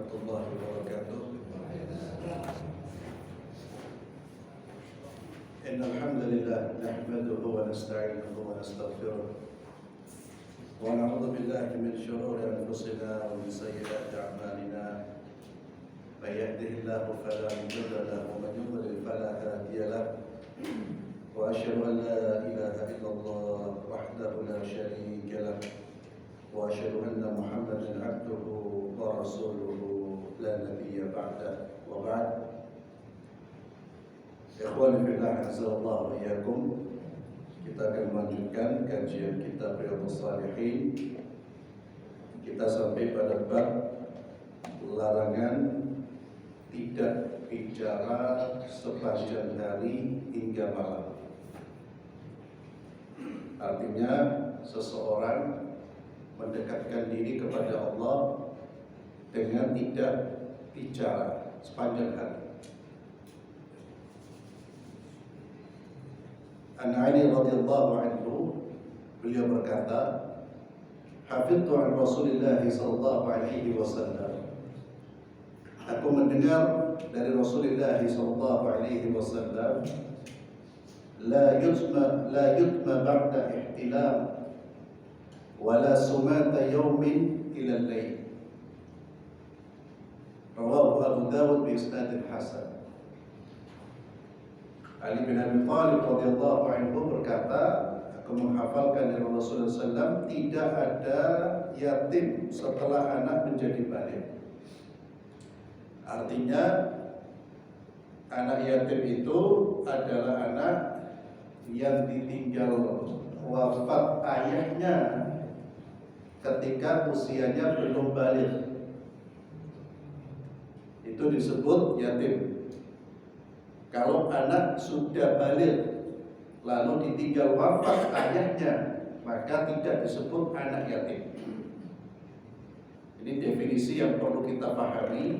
warahmatullahi wabarakatuh. Innal hamdalillah nahmaduhu wa nasta'inuhu wa nastaghfiruh wa na'udzu billahi min shururi anfusina wa min sayyiati a'malina. May yahdihillahu fala mudilla lahu wa man yudlil fala hadiya lahu. Wa asyhadu an la ilaha illallah wahdahu la syarika lahu wa asyhadu anna Muhammadan 'abduhu wa rasuluhu la nabiyya ba'da. Wa ba'd. Ikhwani fillah, azallahu iyyakum. Kita akan melanjutkan kajian kitab Riyadhus Shalihin. Kita sampai pada bab larangan tidak bicara sepanjang hari hingga malam. Artinya seseorang mendekatkan diri kepada Allah dengan tidak bicara sepanjang hari. An Ali radhiyallahu anhu, beliau berkata, hafidtu an Rasulillah sallallahu alaihi wasallam. Aku mendengar dari Rasulullah sallallahu alaihi wasallam, la yutma ba'da ihtilam wa la sumata yawmin ila al-layl. Rawahu Abu Dawud bi isnadin hasan. Ali bin Abi Thalib radhiyallahu anhu berkata, aku menghafalkan dari Rasulullah SAW, tidak ada yatim setelah anak menjadi balik. Artinya anak yatim itu adalah anak yang ditinggal wafat ayahnya ketika usianya belum balik. Itu disebut yatim. Kalau anak sudah balik lalu ditinggal wafat ayahnya, maka tidak disebut anak yatim. Ini definisi yang perlu kita pahami,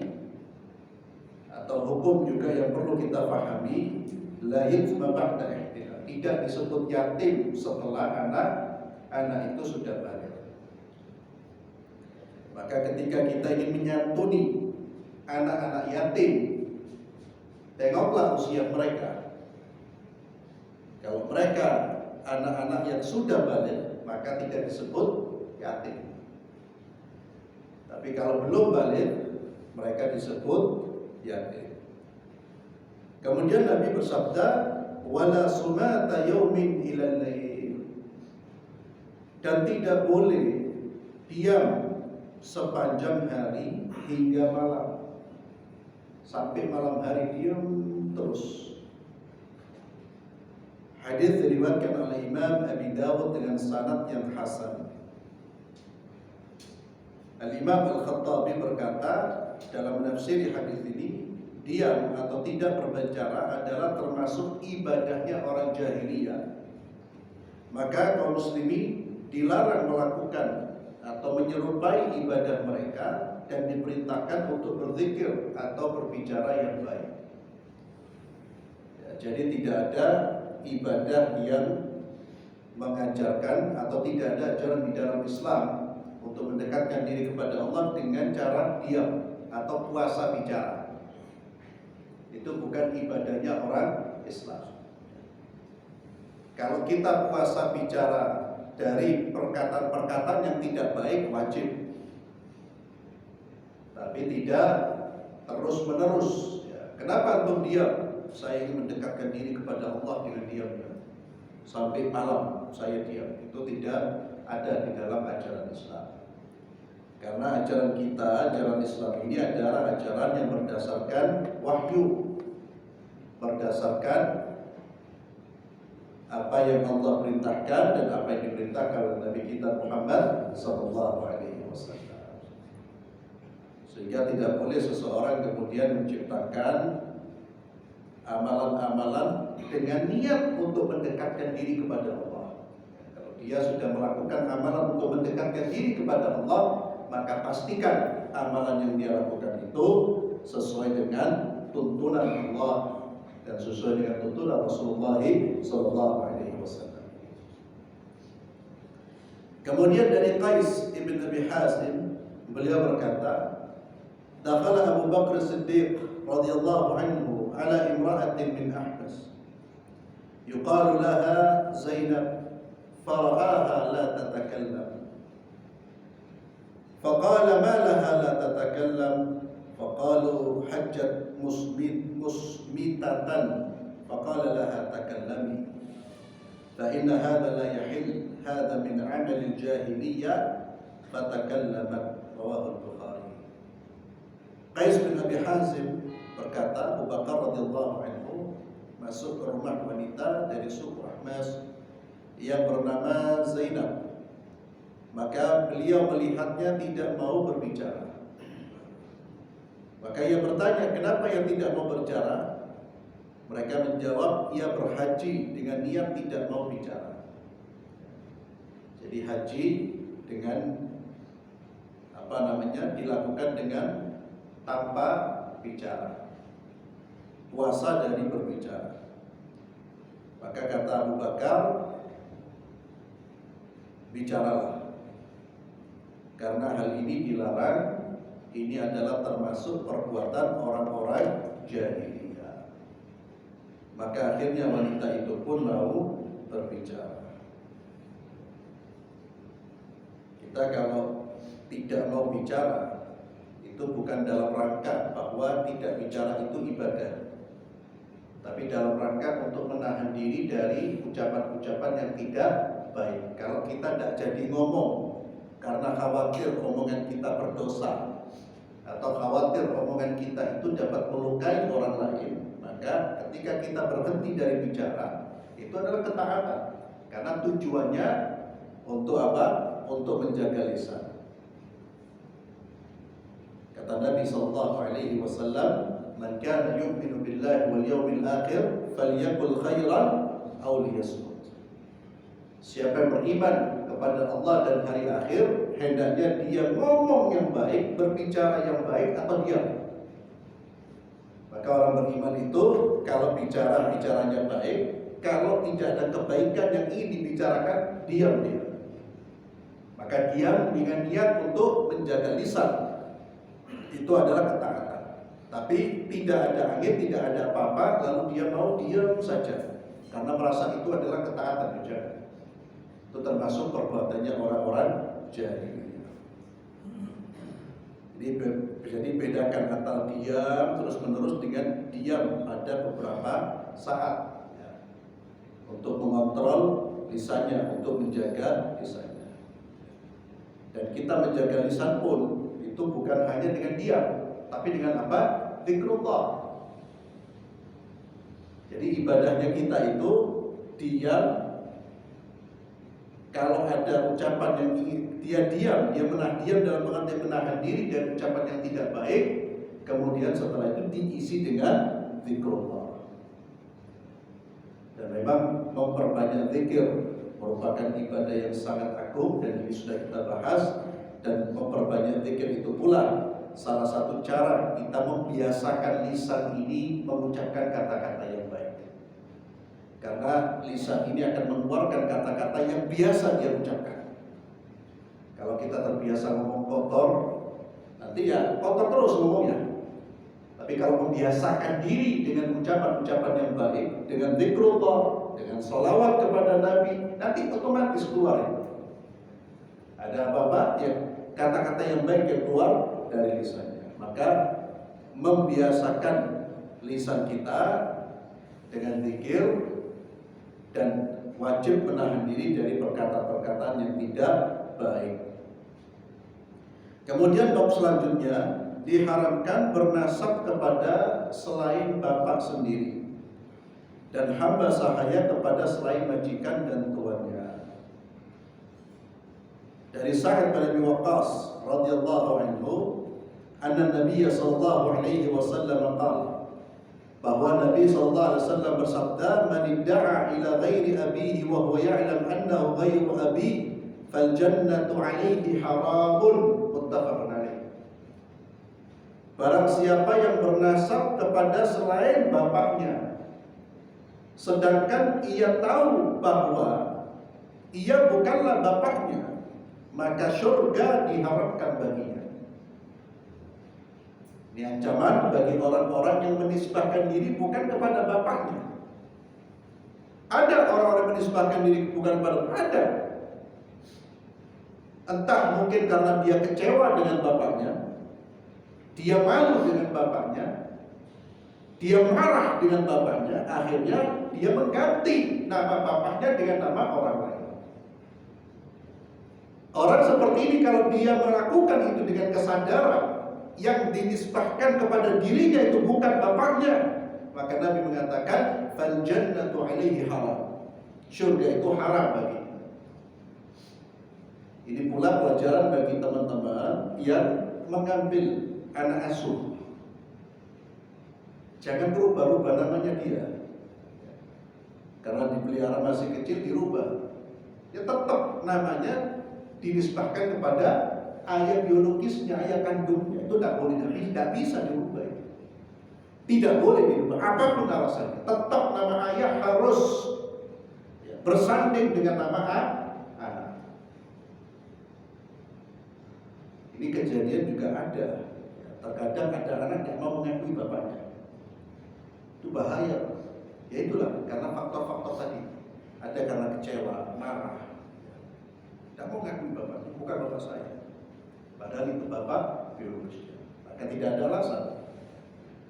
atau hukum juga yang perlu kita pahami. La yutma ba'da ihtilam, tidak disebut yatim setelah anak itu sudah balik. Maka ketika kita ingin menyantuni anak-anak yatim, tengoklah usia mereka. Kalau mereka anak-anak yang sudah balik, maka tidak disebut yatim. Tapi kalau belum balik, mereka disebut yatim. Kemudian Nabi bersabda, wala sumata yaumin ilal lail, dan tidak boleh diam sepanjang hari hingga malam. Sampai malam hari diam terus. Hadis diriwayatkan oleh Imam Abi Dawud dengan sanad yang hasan. Al-Imam Al-Khattabi berkata dalam menafsiri hadis ini, diam atau tidak berbicara adalah termasuk ibadahnya orang jahiliyah. Maka kaum muslimin dilarang melakukan atau menyerupai ibadah mereka, dan diperintahkan untuk berzikir atau berbicara yang baik. Ya, jadi tidak ada ibadah yang mengajarkan atau tidak ada ajaran di dalam Islam untuk mendekatkan diri kepada Allah dengan cara diam atau puasa bicara. Itu bukan ibadahnya orang Islam. Kalau kita puasa bicara dari perkataan-perkataan yang tidak baik, wajib. Tapi tidak terus-menerus. Ya. Kenapa antum diam? Saya ingin mendekatkan diri kepada Allah dengan diam. Sampai malam saya diam. Itu tidak ada di dalam ajaran Islam. Karena ajaran kita, ajaran Islam ini adalah ajaran yang berdasarkan wahyu, berdasarkan apa yang Allah perintahkan dan apa yang diperintahkan oleh Nabi kita Muhammad sallallahu alaihi wasallam. Sehingga tidak boleh seseorang kemudian menciptakan amalan-amalan dengan niat untuk mendekatkan diri kepada Allah. Kalau dia sudah melakukan amalan untuk mendekatkan diri kepada Allah, maka pastikan amalan yang dia lakukan itu sesuai dengan tuntunan Allah dan sesuai dengan tuntunan Rasulullah sallallahu alaihi wasallam. Kemudian dari Qais ibn Abi Hazim, beliau berkata, dakhala Abu Bakr Siddiq radhiyallahu anhu ala imra'atin min Ahmas yuqalu laha Zainab fara'aha la tatakallam faqala ma laha la tatakallam faqalu hajjat musmitatan faqala laha takallami fa inna hadha la yahill hadha min 'amal al-jahiliyyah fatakallamat rawahu al-Bukhari. Qais bin Abi Hazim berkata, Abu Bakar radhiyallahu anhu masuk ke rumah wanita dari suku Ahmas yang bernama Zainab. Maka beliau melihatnya tidak mau berbicara. Maka ia bertanya, kenapa ia tidak mau berbicara? Mereka menjawab, ia berhaji dengan niat tidak mau bicara. Jadi haji dengan dilakukan dengan tanpa bicara. Puasa dari berbicara. Maka kata Abu Bakar, bicaralah. Karena hal ini dilarang, ini adalah termasuk perbuatan orang-orang jahiliyah. Maka akhirnya wanita itu pun mau berbicara. Kita kalau tidak mau bicara, itu bukan dalam rangka bahwa tidak bicara itu ibadah, tapi dalam rangka untuk menahan diri dari ucapan-ucapan yang tidak baik. Kalau kita tidak jadi ngomong karena khawatir omongan kita berdosa, atau khawatir omongan kita itu dapat melukai orang lain, maka ketika kita berhenti dari bicara, itu adalah ketaatan. Karena tujuannya untuk apa? Untuk menjaga lisan. Kata Nabi SAW, "Man kana yu'minu billahi wal yawmil akhir, falyaqul khairan aw liyasmut." Siapa yang beriman kepada Allah dan hari akhir, hendaknya dia ngomong yang baik, berbicara yang baik, atau diam. Maka orang beriman itu kalau bicaranya baik, kalau tidak ada kebaikan yang ingin dibicarakan, diam dia. Maka diam dengan niat untuk menjaga lisan. Itu adalah ketaatan. Tapi tidak ada angin, tidak ada apa-apa, lalu dia mau diam saja karena merasa itu adalah ketaatan juga. Itu termasuk perbuatannya orang-orang jahiliyah. Jadi bedakan antara diam terus-menerus dengan diam pada beberapa saat, ya, untuk mengontrol lisannya, untuk menjaga lisannya. Dan kita menjaga lisan pun itu bukan hanya dengan diam, tapi dengan apa? Zikrullah. Jadi ibadahnya kita itu diam. Kalau ada ucapan yang ingin dia diam, dia diam dalam pengertian menahan diri dari ucapan yang tidak baik, kemudian setelah itu diisi dengan zikrullah. Dan memang memperbanyak zikir merupakan ibadah yang sangat agung, dan ini sudah kita bahas. Dan memperbanyak zikir itu pula salah satu cara kita membiasakan lisan ini mengucapkan kata-kata yang baik. Karena lisan ini akan mengeluarkan kata-kata yang biasa dia ucapkan. Kalau kita terbiasa ngomong kotor, nanti ya kotor terus ngomongnya. Tapi kalau membiasakan diri dengan ucapan-ucapan yang baik, dengan zikrullah, dengan sholawat kepada Nabi, nanti otomatis keluar itu. Ada apa-apa ya, kata-kata yang baik yang keluar dari lisannya. Maka membiasakan lisan kita dengan zikir, dan wajib menahan diri dari perkataan-perkataan yang tidak baik. Kemudian bab selanjutnya, diharamkan bernasab kepada selain bapak sendiri dan hamba sahaya kepada selain majikan dan tuannya. Dari Sa'ad bin Abi Waqqas radhiyallahu anhu, anna Nabi sallallahu alaihi wasallam qala, bahwa Nabi sallallahu alaihi wasallam bersabda, "Man idda'a ila ghairi abihi wa huwa ya'lam annahu ghairu abihi, fal jannatu 'alaihi haramun." Muttafaqun alaih. Barang siapa yang bernasab kepada selain bapaknya, sedangkan ia tahu bahwa ia bukanlah bapaknya, maka surga diharamkan baginya. Ini ancaman bagi orang-orang yang menisbahkan diri bukan kepada bapaknya. Ada orang-orang yang menisbahkan diri bukan kepada ada. Entah mungkin karena dia kecewa dengan bapaknya, dia malu dengan bapaknya, dia marah dengan bapaknya, akhirnya dia mengganti nama bapaknya dengan nama orang lain. Orang seperti ini kalau dia melakukan itu dengan kesadaran yang dinisbahkan kepada dirinya itu bukan bapaknya, maka Nabi mengatakan fal jannatu alaihi haram. Surga itu haram bagi. Ini pula pelajaran bagi teman-teman yang mengambil anak asuh. Jangan berubah-ubah namanya dia. Karena dipelihara masih kecil dirubah. Ya tetap namanya dinisbahkan kepada ayah biologisnya, ayah kandungnya. Itu tidak bisa dirubah. Tidak boleh dirubah apapun alasannya. Tetap nama ayah harus bersanding dengan nama anak. Ini kejadian juga ada. Terkadang ada anak yang mau mengakui bapaknya. Itu bahaya. Ya itulah karena faktor-faktor tadi. Ada karena kecewa, marah. Tidak mau mengakui bapaknya, bukan bapak saya. Padahal itu bapak biologisnya. Maka tidak ada alasan.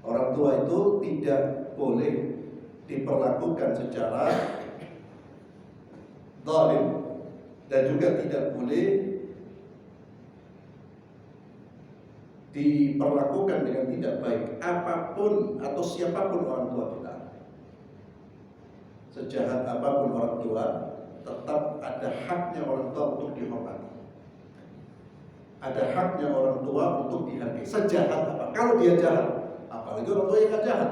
Orang tua itu tidak boleh diperlakukan secara zalim dan juga tidak boleh diperlakukan dengan tidak baik apapun atau siapapun orang tua kita. Sejahat apapun orang tua, tetap ada haknya orang tua untuk dihormati. Ada haknya orang tua untuk dihargai. Sejahat apa? Kalau dia jahat, apalagi orang tua yang gak jahat.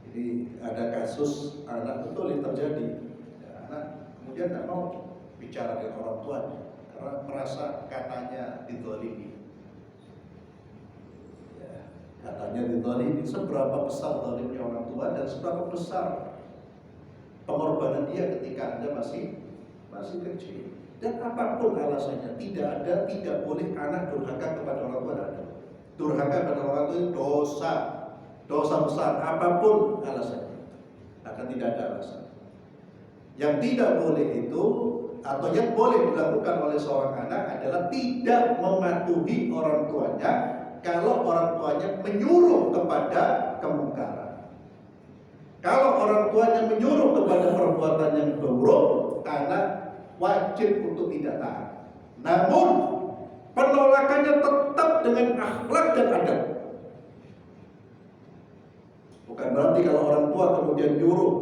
Jadi ada kasus anak betul yang terjadi. Anak kemudian tidak mau bicara dengan orang tuanya karena merasa katanya dizalimi. Katanya dizalimi. Seberapa besar zalimnya orang tua dan seberapa besar pengorbanan dia ketika Anda masih kecil. Dan apapun alasannya, tidak boleh anak durhaka kepada orang tua. Durhaka kepada orang tua itu dosa besar, apapun alasannya. Akan tidak ada alasan. Yang tidak boleh itu, atau yang boleh dilakukan oleh seorang anak adalah tidak mematuhi orang tuanya kalau orang tuanya menyuruh kepada kemungkaran. Kalau orang tuanya menyuruh kepada perbuatan yang buruk, anak wajib untuk tidak taat. Namun penolakannya tetap dengan akhlak dan adab. Bukan berarti kalau orang tua kemudian nyuruh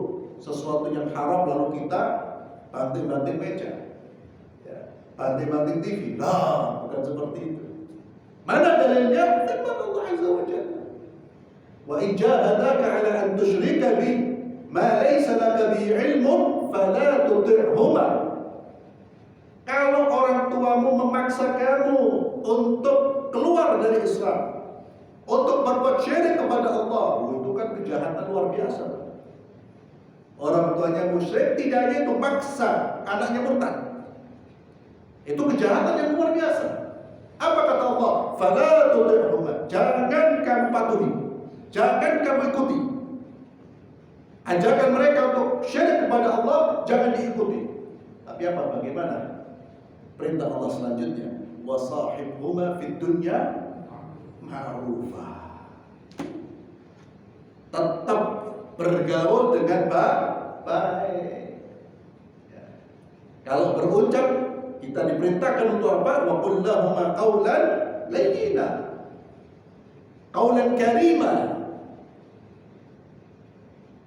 sesuatu yang haram lalu kita banting-banting meja, banting-banting TV. Nah, bukan seperti itu. Mana dalilnya? Firman Allah Azza wa Jalla. Wa in jahadaka 'ala an tusyrika bi ma laysa laka bi 'ilmun fala tuti'huma. Kalau orang tuamu memaksa kamu untuk keluar dari Islam, untuk berbuat syirik kepada Allah, itu kan kejahatan luar biasa. Orang tuanya musyrik, tidak hanya itu maksa anaknya murtad. Itu kejahatan yang luar biasa. Apa kata Allah? Fala tuti'huma. Jangan kamu patuhi, jangan kamu ikuti. Ajakan mereka untuk syirik kepada Allah jangan diikuti. Tapi apa? Bagaimana? Perintah Allah selanjutnya, wasahibhuma fid dunya ma'rufa. Tetap bergaul dengan baik. Ya. Kalau berucap, kita diperintahkan untuk apa? Wa qul lahuma qawlan layyina, qawlan karima.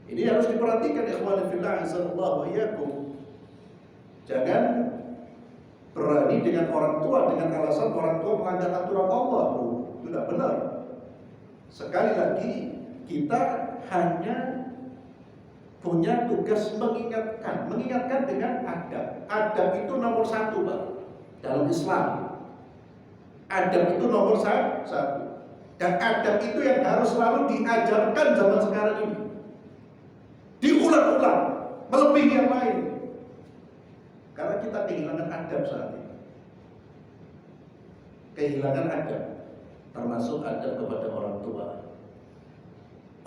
Ini harus diperhatikan ikhwan fillah azallahu wa iyyakum. Jangan berani dengan orang tua dengan alasan orang tua melanggar aturan Allah. Itu tidak benar. Sekali lagi kita hanya punya tugas mengingatkan dengan adab. Adab itu nomor satu, Pak, dalam Islam. Adab itu nomor satu. Dan adab itu yang harus selalu diajarkan zaman sekarang ini. Diulang-ulang, melebihi yang lain. Karena kita kehilangan adab saat ini. kehilangan adab, termasuk adab kepada orang tua.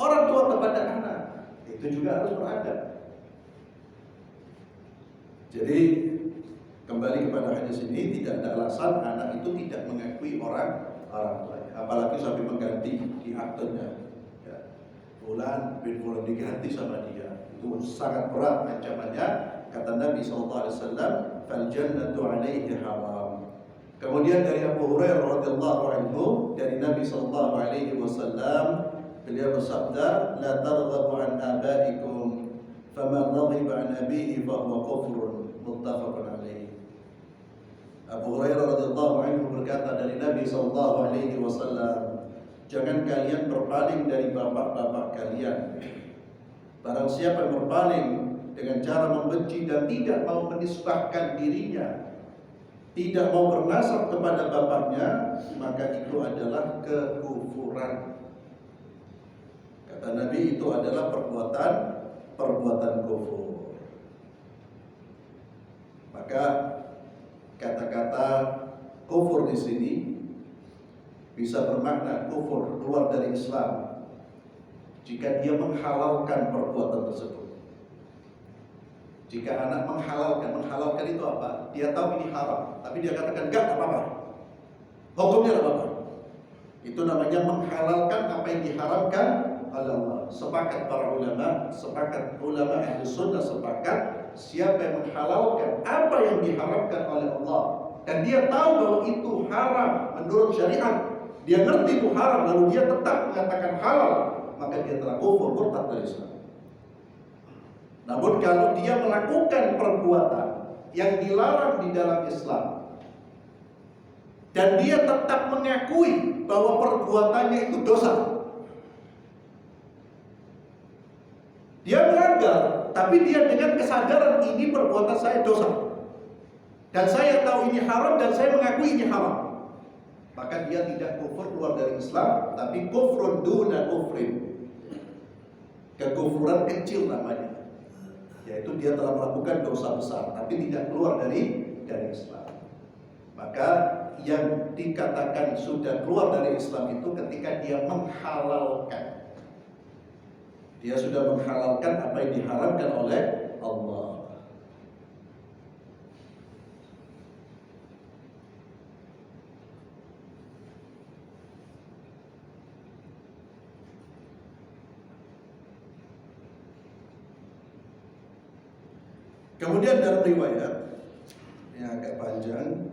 Orang tua kepada anak, itu juga harus beradab. Jadi kembali kepada hadis ini, tidak ada alasan anak itu tidak mengakui orang tuanya, apalagi sampai mengganti di aktenya. Ya. Fulan bin Fulan diganti sama dia, itu sangat berat ancamannya. Kata Nabi SAW, "Fal jannatu 'alaihi haram." Kemudian dari Abu Hurairah radhiyallahu anhu, dari Nabi SAW, beliau bersabda, "La targhabu an abaikum, faman raghiba an abihi fa huwa kufrun." Muttafaqun alaih. Abu Hurairah radhiyallahu anhu berkata dari Nabi SAW, jangan kalian berpaling dari bapak-bapak kalian. Barang siapa yang berpaling dengan cara membenci dan tidak mau menisbahkan dirinya, tidak mau bernasab kepada bapaknya, maka itu adalah kekufuran. Kata Nabi, itu adalah perbuatan kufur. Maka kata-kata kufur di sini bisa bermakna kufur, keluar dari Islam, jika dia menghalalkan perbuatan tersebut. Jika anak menghalalkan itu apa? Dia tahu ini haram, tapi dia katakan enggak apa-apa, hukumnya apa-apa. Itu namanya menghalalkan apa yang diharamkan oleh Allah. Sepakat para ulama, ahli sunnah sepakat, siapa yang menghalalkan apa yang diharamkan oleh Allah dan dia tahu bahwa itu haram menurut syariat, dia ngerti itu haram lalu dia tetap mengatakan halal, maka dia telah kufur, murtad dari Islam. Namun kalau dia melakukan perbuatan yang dilarang di dalam Islam dan dia tetap mengakui bahwa perbuatannya itu dosa, dia melanggar, tapi dia dengan kesadaran ini perbuatan saya dosa dan saya tahu ini haram dan saya mengakui ini haram, maka dia tidak kufur, keluar dari Islam, tapi kufrun duna kufrin, kekufuran kecil namanya, yaitu dia telah melakukan dosa besar tapi tidak keluar dari Islam. Maka yang dikatakan sudah keluar dari Islam itu ketika dia menghalalkan, dia sudah menghalalkan apa yang diharamkan oleh Allah. Kemudian dalam riwayat yang agak panjang,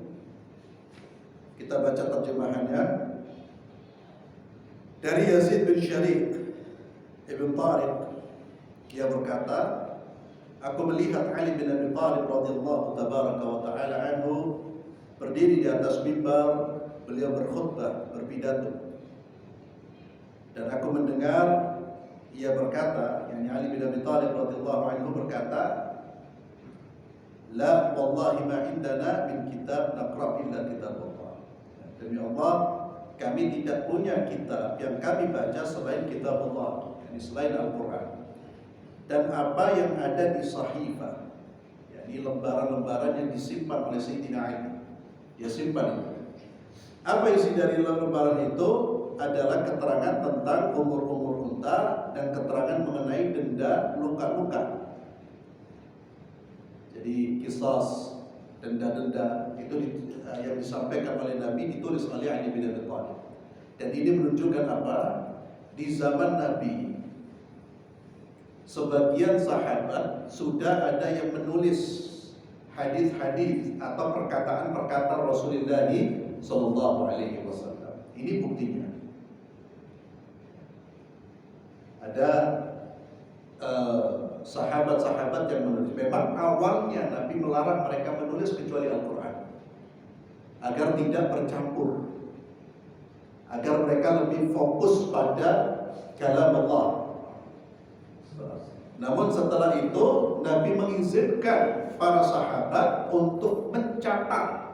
kita baca terjemahannya dari Yazid bin Syarif Ibn Tariq. Dia berkata, aku melihat Ali bin Abi Thalib radhiyallahu tabaraka wa ta'ala anhu berdiri di atas mimbar, beliau berkhutbah, berpidato, dan aku mendengar ia berkata, yakni Ali bin Abi Thalib radhiyallahu anhu berkata, la wallahi ma indana min kitab naqra illa kitab Allah. Demi Allah, kami tidak punya kitab yang kami baca selain kitab Allah, yakni selain Al-Quran. Dan apa yang ada di sahifah, yakni lembaran-lembaran yang disimpan oleh Sayyidina Ali, dia simpan itu. Apa isi dari lembaran itu adalah keterangan tentang umur-umur unta dan keterangan mengenai denda luka-luka. Jadi kisas, denda-denda itu yang disampaikan oleh Nabi ditulis oleh Ali bin Abi Thalib. Dan ini menunjukkan apa? Di zaman Nabi, sebagian sahabat sudah ada yang menulis hadis-hadis atau perkataan-perkataan Rasulullah Sallallahu Alaihi Wasallam. Ini buktinya. Ada sahabat-sahabat yang menulis. Memang awalnya Nabi melarang mereka menulis kecuali Al-Quran, agar tidak bercampur, agar mereka lebih fokus pada kalam Allah. Namun setelah itu Nabi mengizinkan para sahabat untuk mencatat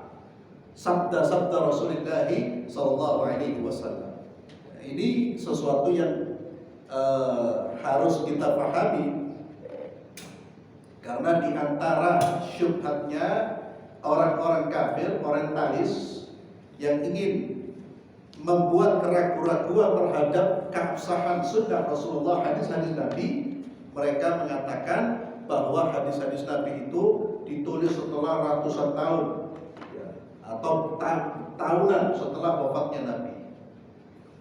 sabda-sabda Rasulullah Sallallahu Alaihi Wasallam. Ini sesuatu yang harus kita pahami, karena di antara syubhatnya orang-orang kafir, orientalis, yang ingin membuat keraguan-keraguan terhadap keabsahan sunnah Rasulullah, hadis-hadis Nabi, mereka mengatakan bahwa hadis-hadis Nabi itu ditulis setelah ratusan tahun, ya, atau tahunan setelah wafatnya Nabi.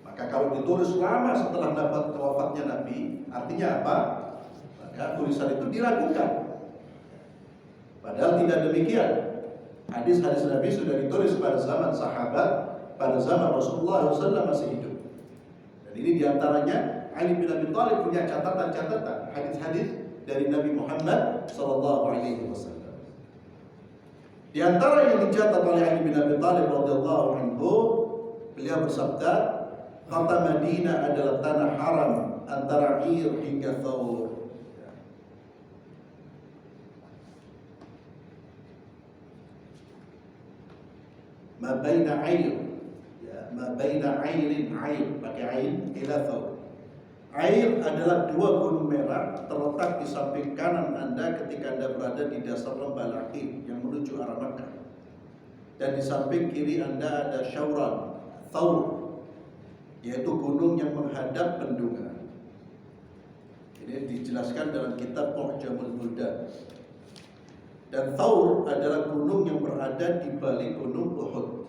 Maka kalau ditulis lama setelah wafatnya Nabi, artinya apa? Maka tulisan itu diragukan. Padahal tidak demikian. Hadis-hadis Nabi sudah ditulis pada zaman sahabat, pada zaman Rasulullah SAW masih hidup. Dan ini diantaranya Ali bin Abi Thalib punya catatan-catatan hadis-hadis dari Nabi Muhammad SAW. Di antara yang dicatat oleh Ali bin Abi Thalib radhiyallahu anhu, beliau bersabda, kota Madinah adalah tanah haram antara Ir hingga Thawr. Ma baina air, ya, ma baina airin air, pakai ain ila Thawr. Air adalah dua gunung merah terletak di samping kanan Anda ketika Anda berada di dasar lembah Laqim yang menuju arah Makkah. Dan di samping kiri Anda ada Syauran, Thawr, yaitu gunung yang menghadap bendungan. Ini dijelaskan dalam kitab Mu'jamul Buldan. Dan Thawr adalah gunung yang berada di balik gunung Uhud.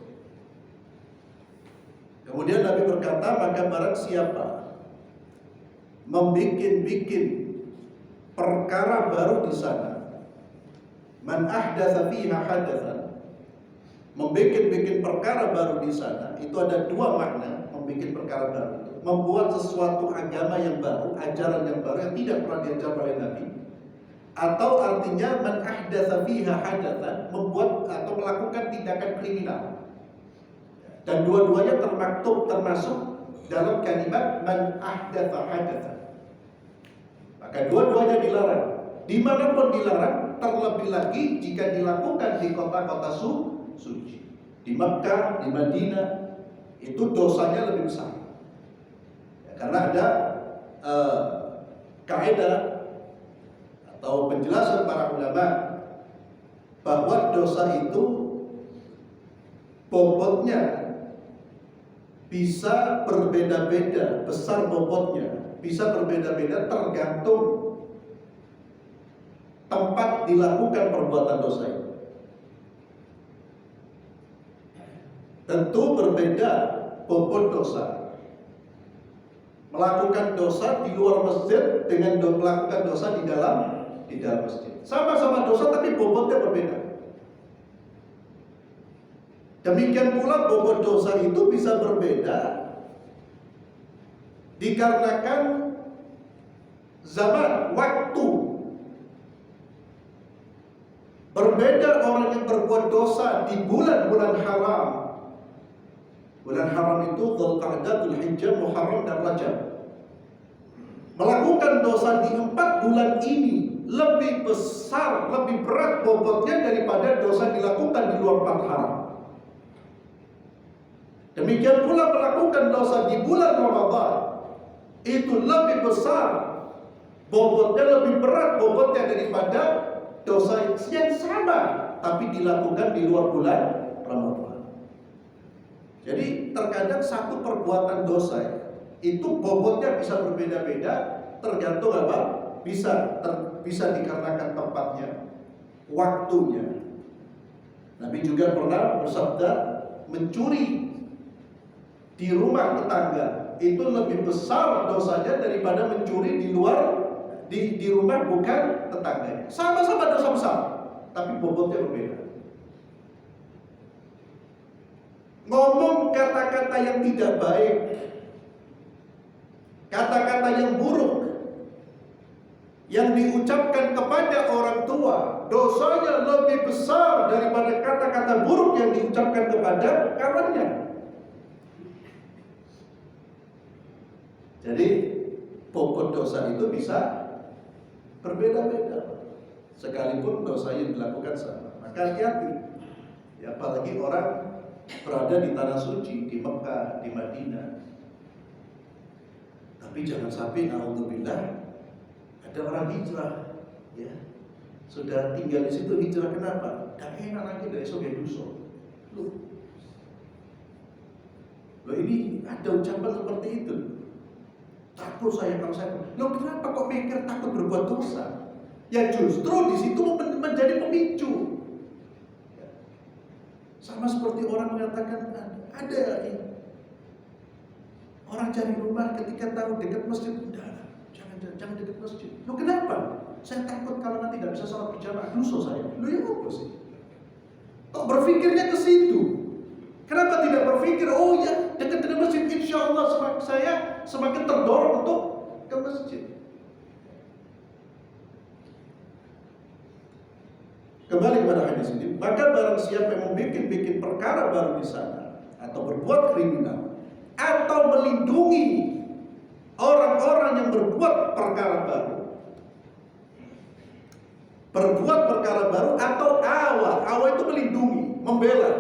Kemudian Nabi berkata, maka barang siapa membikin perkara baru di sana, man ahdatsa fiha hadatsan, membikin perkara baru di sana, itu ada dua makna. Membikin perkara baru, membuat sesuatu agama yang baru, ajaran yang baru yang tidak pernah diajarkan oleh Nabi. Atau artinya man ahdatsa fiha hadatsan, membuat atau melakukan tindakan kriminal. Dan dua-duanya termasuk dalam kalimat man ahdatsa hadatsan. Maka dua-duanya dilarang. Dimanapun dilarang, terlebih lagi jika dilakukan di kota-kota suci. Di Makkah, di Madinah, itu dosanya lebih besar. Ya, karena ada kaidah atau penjelasan para ulama bahwa dosa itu bobotnya bisa berbeda-beda, besar bobotnya bisa berbeda-beda tergantung tempat dilakukan perbuatan dosa itu. Tentu berbeda bobot dosa. Melakukan dosa di luar masjid dengan melakukan dosa di dalam masjid. Sama-sama dosa tapi bobotnya berbeda. Demikian pula bobot dosa itu bisa berbeda dikarenakan zaman, waktu. Berbeda orang yang berbuat dosa di bulan-bulan haram. Bulan haram itu Dzulqa'dah, Dzulhijjah, Muharram dan Rajab. Melakukan dosa di 4 bulan ini lebih besar, lebih berat bobotnya daripada dosa dilakukan di luar 4 haram. Demikian pula melakukan dosa di bulan Ramadan itu lebih besar bobotnya, lebih berat bobotnya daripada dosa yang sama tapi dilakukan di luar bulan Ramadan. Jadi terkadang satu perbuatan dosa itu bobotnya bisa berbeda-beda tergantung apa? Bisa dikarenakan tempatnya, waktunya. Nabi juga pernah bersabda, mencuri di rumah tetangga itu lebih besar dosanya daripada mencuri di luar di rumah bukan tetangganya. Sama-sama dosa besar, tapi bobotnya berbeda. Ngomong kata-kata yang tidak baik, kata-kata yang buruk yang diucapkan kepada orang tua, dosanya lebih besar daripada kata-kata buruk yang diucapkan kepada kawannya. Jadi bobot dosa itu bisa berbeda-beda, sekalipun dosa yang dilakukan sama. Maka hati-hati, ya, apalagi orang berada di tanah suci, di Mekah, di Madinah. Tapi jangan sampai, naudzubillah, ada orang hijrah, ya, sudah tinggal di situ hijrah. Kenapa? Gak enak lagi dari esok ya dusun. Loh ini ada ucapan seperti itu. Takut saya kalau saya. Loh kenapa kok mikir takut berbuat dosa? Ya justru di situ menjadi pemicu. Sama seperti orang mengatakan ada orang cari rumah ketika tahu dekat masjid, udah jangan dekat masjid. Loh kenapa? Saya takut kalau nanti tidak bisa sholat berjamaah, dosa saya. Loh ya apa sih? Kok berpikirnya ke situ? Kenapa tidak berpikir, oh ya dekat dengan masjid, insya Allah saya semakin terdorong untuk ke masjid. Kembali kepada hadis ini, maka barang siapa yang membuat perkara baru di sana atau berbuat kriminal atau melindungi orang-orang yang berbuat perkara baru, atau awa itu melindungi, membela,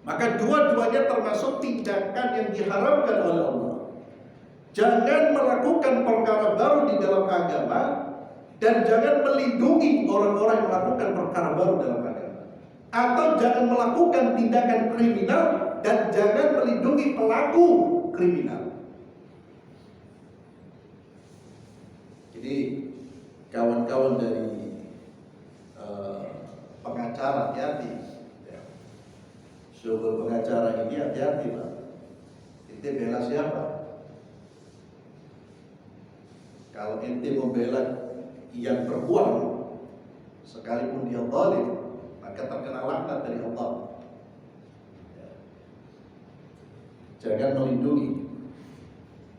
maka dua-duanya termasuk tindakan yang diharamkan oleh Allah. Jangan melakukan perkara baru di dalam agama dan jangan melindungi orang-orang yang melakukan perkara baru dalam agama, atau jangan melakukan tindakan kriminal dan jangan melindungi pelaku kriminal. Jadi kawan-kawan dari pengacara hati-hati, ya. Syukur pengacara ini hati-hati Pak. Ente bela siapa? Kalau ente membela yang beruang, sekalipun dia zalim, maka terkena laknat dari Allah. Ya. Jangan melindungi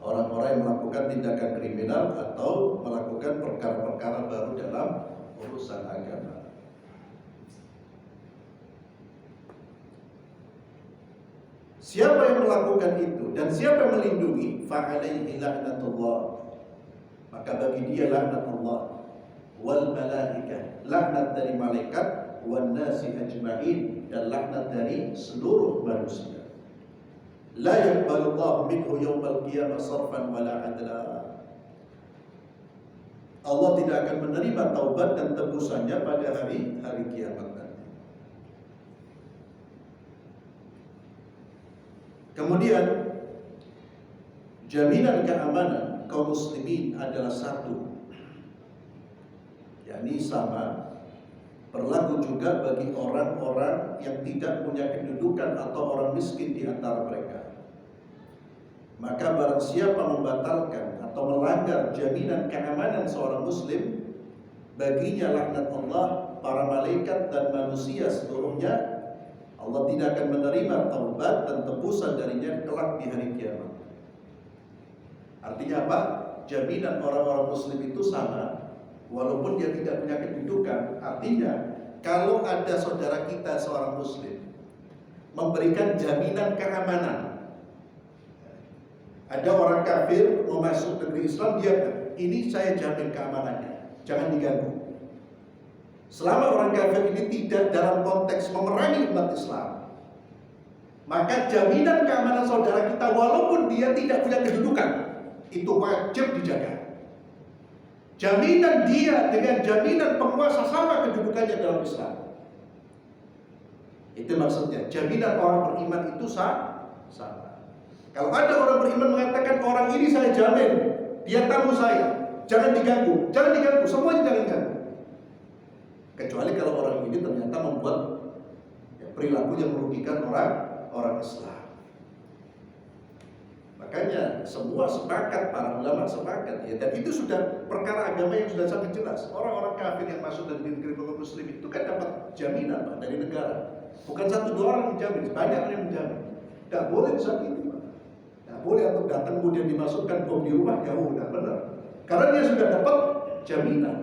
orang-orang yang melakukan tindakan kriminal atau melakukan perkara-perkara baru dalam urusan agama. Siapa yang melakukan itu dan siapa yang melindungi, fa'alaihi laknatullah, maka bagi dia laknat Allah, wal malaikah, laknat dari malaikat, wan nasi ajma'in, dan laknat dari seluruh manusia. La yaqbalullahu minhu yawmal qiyamah sarfan wala adla. Allah tidak akan menerima taubat dan tebusannya pada hari kiamat nanti. Kemudian jaminan keamanan kaum muslimin adalah satu, yakni sama berlaku juga bagi orang-orang yang tidak punya kedudukan atau orang miskin di antara mereka. Maka barang siapa membatalkan atau melanggar jaminan keamanan seorang muslim, baginya laknat Allah, para malaikat dan manusia seluruhnya. Allah tidak akan menerima taubat dan tebusan darinya kelak di hari kiamat. Artinya apa? Jaminan orang-orang muslim itu sama, walaupun dia tidak punya kedudukan. Artinya kalau ada saudara kita seorang muslim memberikan jaminan keamanan, ada orang kafir mau masuk negeri Islam, dia ini saya jamin keamanannya, jangan diganggu. Selama orang kafir ini tidak dalam konteks memerangi umat Islam, maka jaminan keamanan saudara kita walaupun dia tidak punya kedudukan, itu wajib dijaga. Jaminan dia dengan jaminan penguasa sama kedudukannya dalam Islam. Itu maksudnya, jaminan orang beriman itu sama. Kalau ada orang beriman mengatakan orang ini saya jamin, dia tamu saya, jangan diganggu, semuanya jangan diganggu. Kecuali kalau orang ini ternyata membuat perilaku yang merugikan orang Islam. Makanya semua sepakat, para ulama sepakat, ya, dan itu sudah perkara agama yang sudah sangat jelas. Orang-orang kafir yang masuk dari negeri muslim itu kan dapat jaminan Pak, dari negara. Bukan satu dua orang yang menjamin, banyak orang yang menjamin. Tidak boleh disakiti Pak. Tidak boleh untuk datang kemudian dimasukkan bom di rumah, jauh, tidak benar. Karena dia sudah dapat jaminan.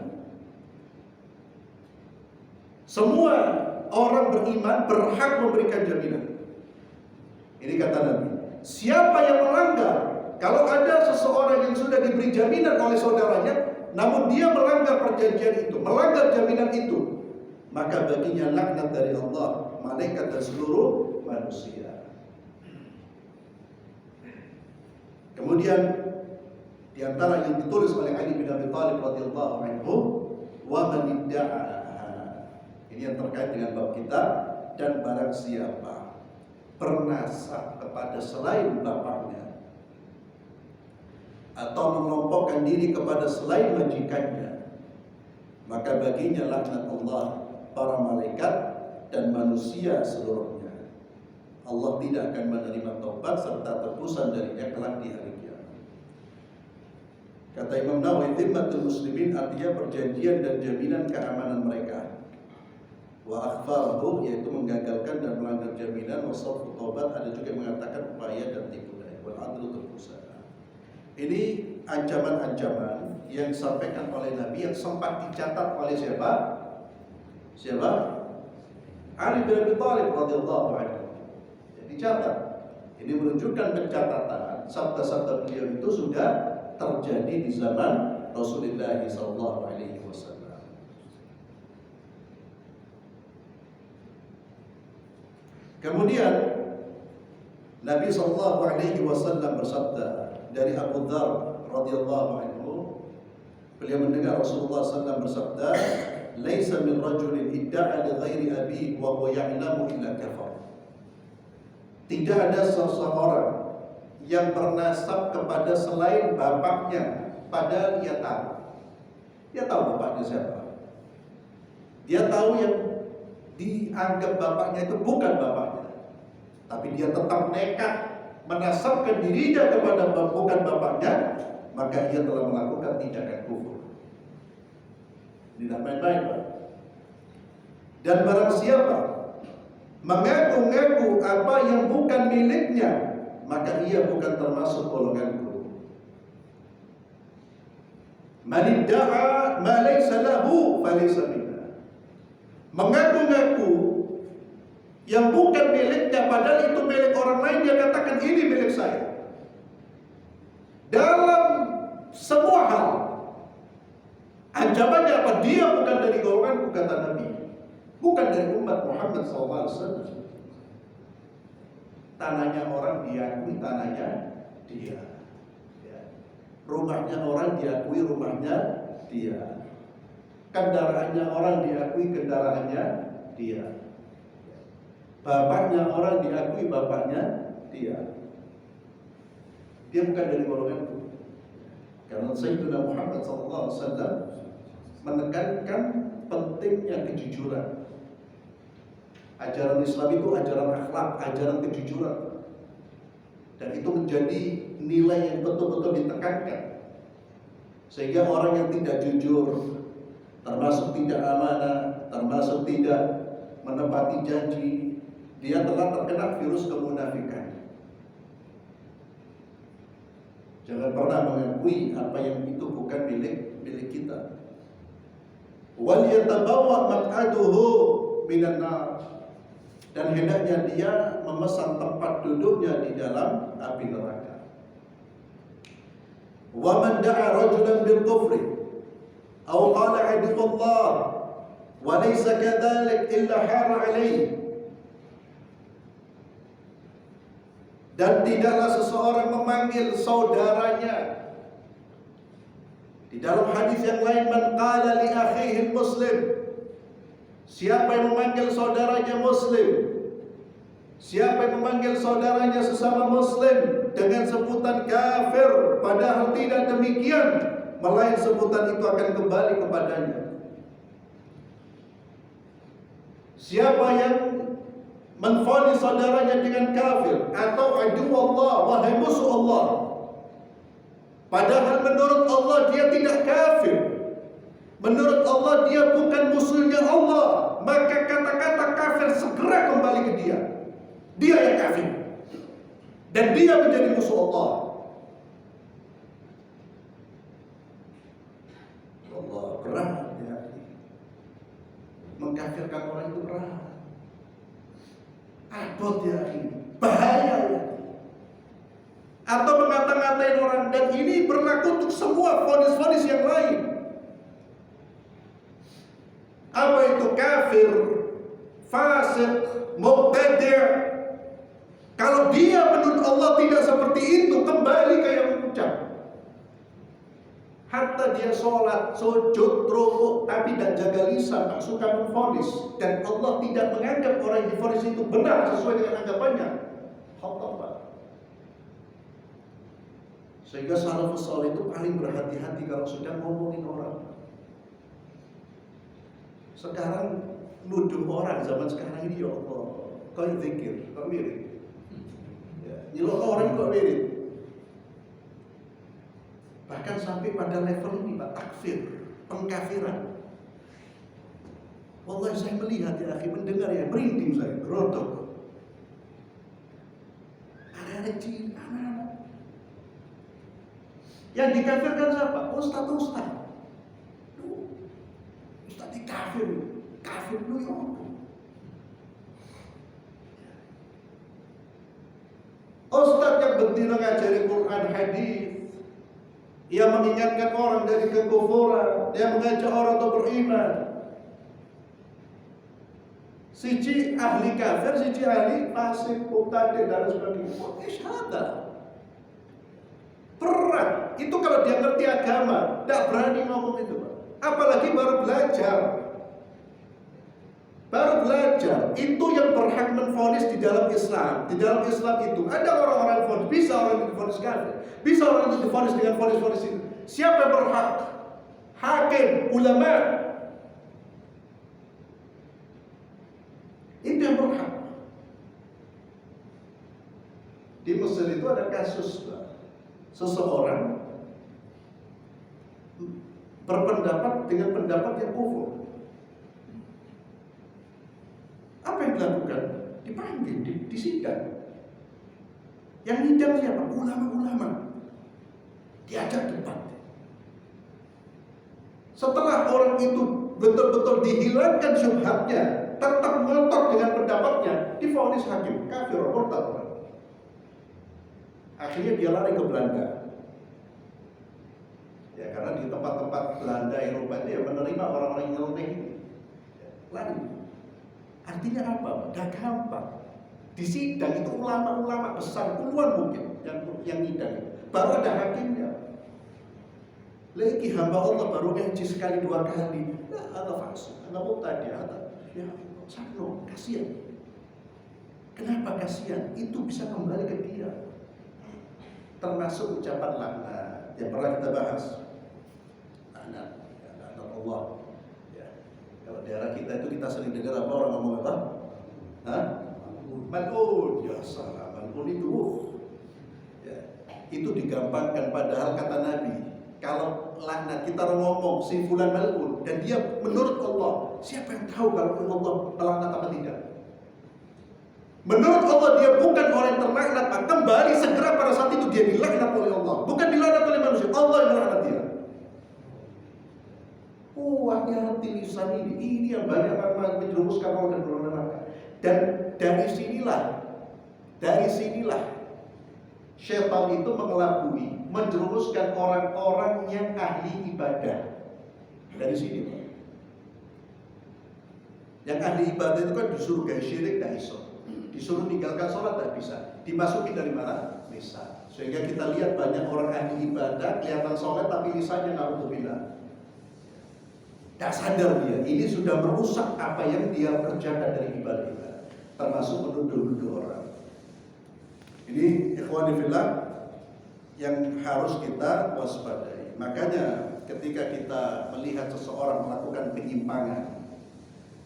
Semua orang beriman berhak memberikan jaminan. Ini kata Nabi. Siapa yang melanggar, kalau ada seseorang yang sudah diberi jaminan oleh saudaranya, namun dia melanggar perjanjian itu, melanggar jaminan itu, maka baginya laknat dari Allah, malaikat dan seluruh manusia. Kemudian di antara yang ditulis oleh Ali bin Abi Thalib radhiyallahu anhu, wa man idda'a. Ini yang terkait dengan bab kita, dan barang siapa bernasab kepada selain bapaknya atau mengelompokkan diri kepada selain majikannya, maka baginya laknat Allah, para malaikat dan manusia seluruhnya. Allah tidak akan menerima taubat serta tebusan darinya kelak di hari kiamat. Kata Imam Nawawi, dhimmatul muslimin artinya perjanjian dan jaminan keamanan mereka. Wa akhfarahu, yaitu menggagalkan dan melanggar jaminan. Wa sarfu taubat, ada juga yang mengatakan upaya dan tipu daya. Wal adlu tebusan. Ini ancaman-ancaman yang disampaikan oleh Nabi yang sempat dicatat oleh siapa? Siapa? Ali bin Abi Thalib radhiyallahu anhu. Dicatat. Ini menunjukkan pencatatan sabda-sabda beliau itu sudah terjadi di zaman Rasulullah sallallahu alaihi wasallam. Kemudian Nabi sallallahu alaihi wasallam bersabda dari Abu Dzar radhiyallahu anhu, beliau mendengar Rasulullah sallallahu alaihi wasallam bersabda, "Laisa min rajulin idda'a li ghairi abihi wa huwa ya'lamu illa kafar." Tidak ada seseorang yang bernasab kepada selain bapaknya, padahal dia tahu. Dia tahu bapaknya siapa. Dia tahu yang dianggap bapaknya itu bukan bapaknya, tapi dia tetap nekat menasabkan dirinya kepada bukan bapaknya, maka ia telah melakukan tindakan kufur. Tidak main-main, Pak. Dan barang siapa mengaku-ngaku apa yang bukan miliknya, maka ia bukan termasuk golonganku. Man idda'a ma laysa lahu falaysa minna. Mengaku-ngaku yang bukan miliknya padahal itu milik orang lain, dia katakan ini milik saya. Dalam semua hal ancamannya apa? Dia bukan dari golonganku, kata Nabi. Bukan dari umat Muhammad SAW. Tanahnya orang diakui tanahnya dia. Rumahnya orang diakui rumahnya dia. Kendaraannya orang diakui kendaraannya dia. Bapaknya orang diakui bapaknya dia. Dia bukan dari golonganku. Karena Sayyidina Muhammad SAW menekankan pentingnya kejujuran. Ajaran Islam itu ajaran akhlak, ajaran kejujuran. Dan itu menjadi nilai yang betul-betul ditekankan. Sehingga orang yang tidak jujur, termasuk tidak amanah, termasuk tidak menepati janji, dia telah terkena virus kemunafikan. Jangan pernah mengakui apa yang itu bukan milik kita. Wal yatabawwa maq'aduhu minan nar. Dan hendaknya dia memesan tempat duduknya di dalam api neraka. Wa man da'a rajulan bil kufri aw qala ibadallah wa laysa kadzalik illa hara alaihi. Dan tidaklah seseorang memanggil saudaranya. Di dalam hadis yang lain, man qala li akhihi muslim, siapa yang memanggil saudaranya muslim, siapa yang memanggil saudaranya sesama muslim dengan sebutan kafir, padahal tidak demikian, melainkan sebutan itu akan kembali kepadanya. Siapa yang menvonis saudaranya dengan kafir atau adu Allah, wahai musuh Allah, padahal menurut Allah dia tidak kafir, menurut Allah dia bukan musuhnya Allah, maka kata-kata kafir segera kembali ke dia. Dia yang kafir dan dia menjadi musuh Allah. Allah, berat ya. Mengkafirkan orang itu berat. Abot ya ini, bahaya ya. Atau mengata-ngatain orang, dan ini berlaku untuk semua vonis-vonis yang lain. Apa itu kafir, fasik, mubtadi'? Kalau dia menurut Allah tidak seperti itu, kembali ke yang mengucap. Hatta dia sholat, sujud, rukuk, tapi tidak jaga lisan, tak suka memvonis, dan Allah tidak menganggap orang yang divonis itu benar sesuai dengan anggapannya. Sehingga salafus saleh itu paling berhati-hati kalau sudah ngomongin orang. Sekarang nuduh orang zaman sekarang ini, ya Allah, kau zikir, kau wirid. Ya, nyelok orang kok wirid. Bahkan sampai pada level ini Pak, takfir, pengkafiran. Wallahi saya melihat ya akhi, mendengar ya, merinding saya, gerodok. Anak-anak cilik, anak-anak. Yang dikafirkan siapa? Ustaz. Ustaz dikafir, kafir lu ya Allah. Ustaz yang berdiri ngajari Quran hadis, ia mengingatkan orang dari kekufuran, dia mengajak orang untuk beriman. Siji ahli kafir, siji ahli fasik, mubtadi dan sebagainya. Isyadah. Berat. Itu kalau dia ngerti agama, tidak berani ngomong itu, Pak. Apalagi baru belajar. Baru belajar. Itu yang berhak menvonis di dalam Islam. Di dalam Islam itu ada orang-orang vonis, bisa orang itu divonis kafir, bisa orang itu divonis dengan vonis-vonis itu. Siapa yang berhak? Hakim, ulama. Itu yang berhak. Di Mesir itu ada kasus, Pak. Seseorang berpendapat dengan pendapat yang kufur. Apa yang dilakukan? Dipanggil, disidang. Yang sidang siapa? Ulama-ulama. Diajak debat. Setelah orang itu betul-betul dihilangkan syubhatnya, tetap ngotot dengan pendapatnya, divonis hakim kafir, murtad. Akhirnya dia lari ke Belanda. Ya, karena di tempat-tempat Belanda, Eropa itu ya menerima orang-orang yang nyeleneh ini. Ya, lari. Artinya apa? Gak gampang. Di sidang itu ulama-ulama besar, puluhan mungkin yang sidang. Baru ada hakimnya. Lagi hamba Allah baru ngaji sekali dua kali. Ada fasik, ada mubtadi, ada. Ya, sakno, kasihan. Kenapa kasihan? Itu bisa kembali ke dia. Termasuk ucapan laknat yang pernah kita bahas. Laknat Allah. Ya. Kalau daerah kita itu kita sering dengar apa orang ngomong apa? Hah? Mal'un, ya salah, mal'un itu. Ya. Itu digampangkan, padahal kata Nabi, kalau laknat kita ngomong si fulan mal'un dan dia menurut Allah, siapa yang tahu kalau Allah melaknat apa tidak? Menurut Allah dia bukan orang yang terlaknat, maka kembali segera pada saat itu dia dilaknat oleh Allah, bukan dilaknat oleh manusia. Allah yang melaknat dia. Hati-hati lisan ini yang banyak menjerumuskan orang ke dalam neraka. Dan dari sinilah syaitan itu mengelabui, menjerumuskan orang-orang yang ahli ibadah. Dari sini, yang ahli ibadah itu kan disuruh gaya syirik, gak iso. Disuruh tinggalkan sholat tak bisa. Dimasuki dari mana? Lisan. Sehingga kita lihat banyak orang ahli ibadah kelihatan sholat tapi lisannya na'udzubillah. Tak sadar dia, ini sudah merusak apa yang dia kerjakan dari ibadah. Termasuk menuduh-nuduh orang. Ini ikhwani fillah yang harus kita waspadai. Makanya ketika kita melihat seseorang melakukan penyimpangan,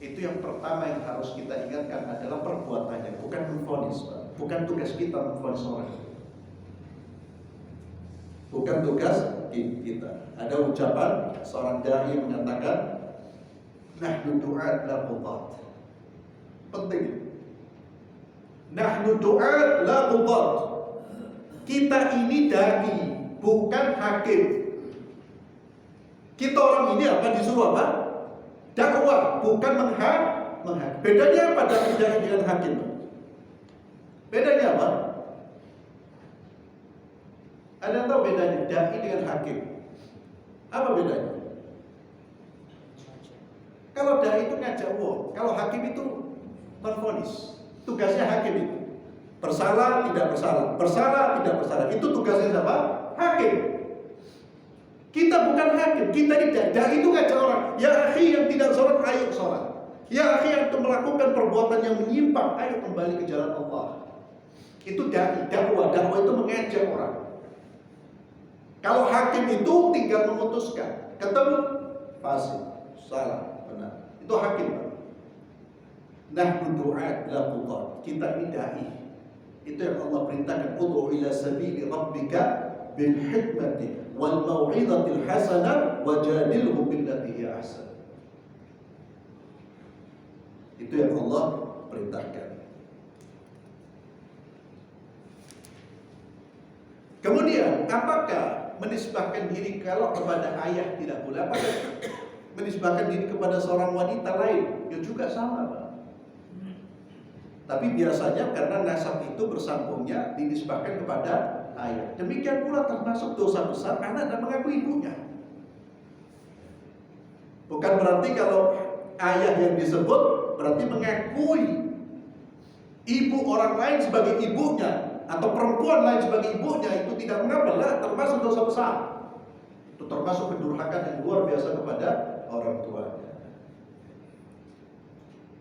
itu yang pertama yang harus kita ingatkan adalah perbuatannya, bukan memvonis, Pak. Bukan tugas kita memvonis orang. Bukan tugas kita. Ada ucapan seorang dai mengatakan, nahnu du'at la qudat. Penting. Nahnu du'at la qudat. Kita ini dai, bukan hakim. Kita orang ini apa disuruh apa? Dakwah, bukan menghakimi. Bedanya apa dai dengan hakim? Bedanya apa? Ada yang tahu bedanya dai dengan hakim? Apa bedanya? Kalau dai itu ngajak wong, kalau hakim itu menvonis. Tugasnya hakim itu bersalah tidak bersalah, bersalah tidak bersalah. Itu tugasnya siapa? Hakim. Kita bukan hakim, kita tidak. Dai itu ngajak orang, ya akhi yang tidak sholat, ayo sholat. Ya akhi yang melakukan perbuatan yang menyimpang, ayo kembali ke jalan Allah. Itu dai, dakwah. Dakwah itu mengajak orang. Kalau hakim itu tinggal memutuskan, ketemu fasik, salah, benar. Itu hakim, Pak. Nahnu du'at la qudat. Kita ini dai. Itu yang Allah perintahkan, ud'u ila sabili rabbika bil hikmati wal mau'izatil hasanah wajadilhum billati hiya ahsan. Itu yang Allah perintahkan. Kemudian, apakah menisbahkan diri kalau kepada ayah tidak boleh? Apakah menisbahkan diri kepada seorang wanita lain? Ya juga sama, Pak. Tapi biasanya karena nasab itu bersambungnya dinisbahkan kepada ayah. Demikian pula termasuk dosa besar anak dan mengakui ibunya. Bukan berarti kalau ayah yang disebut berarti mengakui ibu orang lain sebagai ibunya atau perempuan lain sebagai ibunya, itu tidak mengapa lah, termasuk dosa besar. Itu termasuk kedurhakaan yang luar biasa kepada orang tuanya.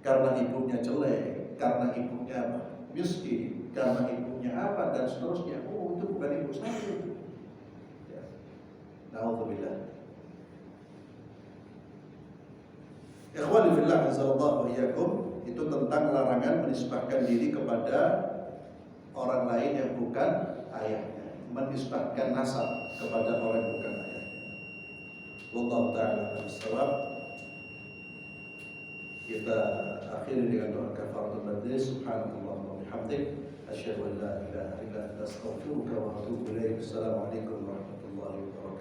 Karena ibunya jelek, karena ibunya miskin, karena ibunya apa dan seterusnya. Oh, itu bukan ibu saya itu. Ya. Nauzubillah. Ikhwani fillah azza wa iyyakum, itu tentang larangan menisbahkan diri kepada orang lain yang bukan ayahnya, menisbahkan nasab kepada orang yang bukan ayahnya. Wallahu ta'ala as-shawab. Kita akhiri dengan doa kafaratul majlis. Subhanallah wa bihamdik, asyhadu an la ilaha illa anta, astaghfiruka wa atubu ilaik. Assalamualaikum warahmatullahi wabarakatuh.